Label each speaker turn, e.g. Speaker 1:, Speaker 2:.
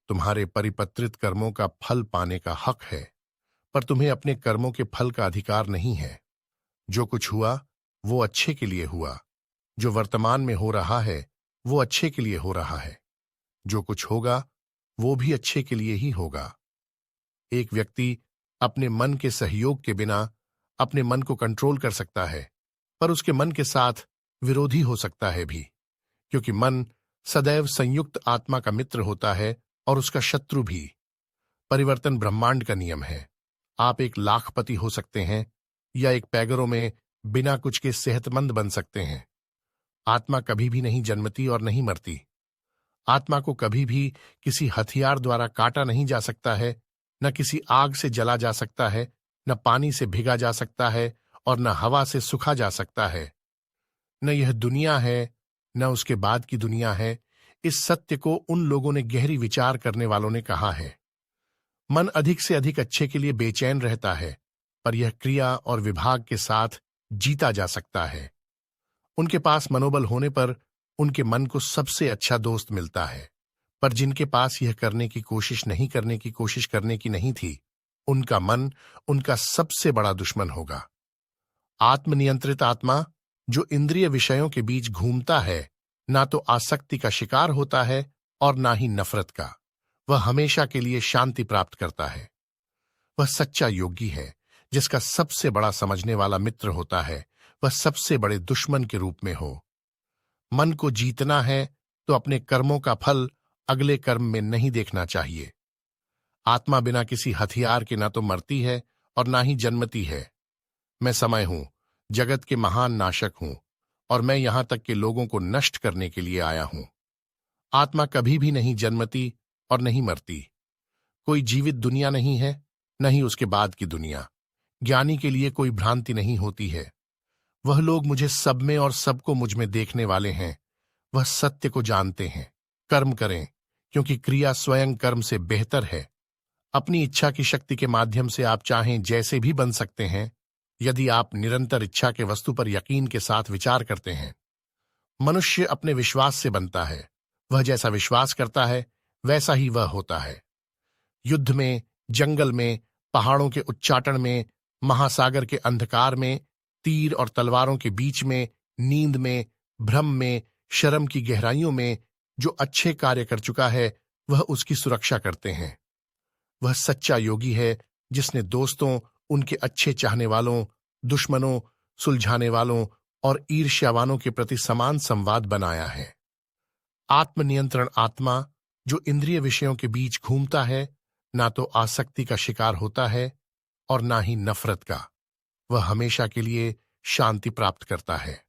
Speaker 1: तुम्हारे परिपत्रित कर्मों का फल पाने का हक है, पर तुम्हें अपने कर्मों के फल का अधिकार नहीं है। जो कुछ हुआ वो अच्छे के लिए हुआ। जो वर्तमान में हो रहा है वो अच्छे के लिए हो रहा है। जो कुछ होगा वो भी अच्छे के लिए ही होगा। एक व्यक्ति अपने मन के सहयोग के बिना अपने मन को कंट्रोल कर सकता है, पर उसके मन के साथ विरोधी हो सकता है भी, क्योंकि मन सदैव संयुक्त आत्मा का मित्र होता है और उसका शत्रु भी। परिवर्तन ब्रह्मांड का नियम है। आप एक लाखपति हो सकते हैं या एक पैगरों में बिना कुछ के सेहतमंद बन सकते हैं। आत्मा कभी भी नहीं जन्मती और नहीं मरती। आत्मा को कभी भी किसी हथियार द्वारा काटा नहीं जा सकता है, न किसी आग से जला जा सकता है, न पानी से भिगा जा सकता है और न हवा से सुखा जा सकता है। न यह दुनिया है न उसके बाद की दुनिया है। इस सत्य को उन लोगों ने गहरी विचार करने वालों ने कहा है। मन अधिक से अधिक अच्छे के लिए बेचैन रहता है, पर यह क्रिया और विभाग के साथ जीता जा सकता है। उनके पास मनोबल होने पर उनके मन को सबसे अच्छा दोस्त मिलता है, पर जिनके पास यह करने की कोशिश करने की नहीं थी, उनका मन उनका सबसे बड़ा दुश्मन होगा। आत्मनियंत्रित आत्मा जो इंद्रिय विषयों के बीच घूमता है, ना तो आसक्ति का शिकार होता है और ना ही नफरत का। वह हमेशा के लिए शांति प्राप्त करता है। वह सच्चा योगी है जिसका सबसे बड़ा समझने वाला मित्र होता है, वह सबसे बड़े दुश्मन के रूप में हो। मन को जीतना है तो अपने कर्मों का फल अगले कर्म में नहीं देखना चाहिए। आत्मा बिना किसी हथियार के ना तो मरती है और ना ही जन्मती है। मैं समय हूं, जगत के महान नाशक हूं, और मैं यहां तक के लोगों को नष्ट करने के लिए आया हूं। आत्मा कभी भी नहीं जन्मती और नहीं मरती। कोई जीवित दुनिया नहीं है, न ही उसके बाद की दुनिया। ज्ञानी के लिए कोई भ्रांति नहीं होती है। वह लोग मुझे सब में और सबको मुझ में देखने वाले हैं। वह सत्य को जानते हैं। कर्म करें, क्योंकि क्रिया स्वयं कर्म से बेहतर है। अपनी इच्छा की शक्ति के माध्यम से आप चाहें जैसे भी बन सकते हैं, यदि आप निरंतर इच्छा के वस्तु पर यकीन के साथ विचार करते हैं। मनुष्य अपने विश्वास से बनता है। वह जैसा विश्वास करता है वैसा ही वह होता है। युद्ध में, जंगल में, पहाड़ों के उच्चाटन में, महासागर के अंधकार में, तीर और तलवारों के बीच में, नींद में, भ्रम में, शर्म की गहराइयों में जो अच्छे कार्य कर चुका है वह उसकी सुरक्षा करते हैं। वह सच्चा योगी है जिसने दोस्तों, उनके अच्छे चाहने वालों, दुश्मनों, सुलझाने वालों और ईर्ष्यावानों के प्रति समान संवाद बनाया है। आत्मनियंत्रण आत्मा जो इंद्रिय विषयों के बीच घूमता है, ना तो आसक्ति का शिकार होता है और ना ही नफरत का। वह हमेशा के लिए शांति प्राप्त करता है।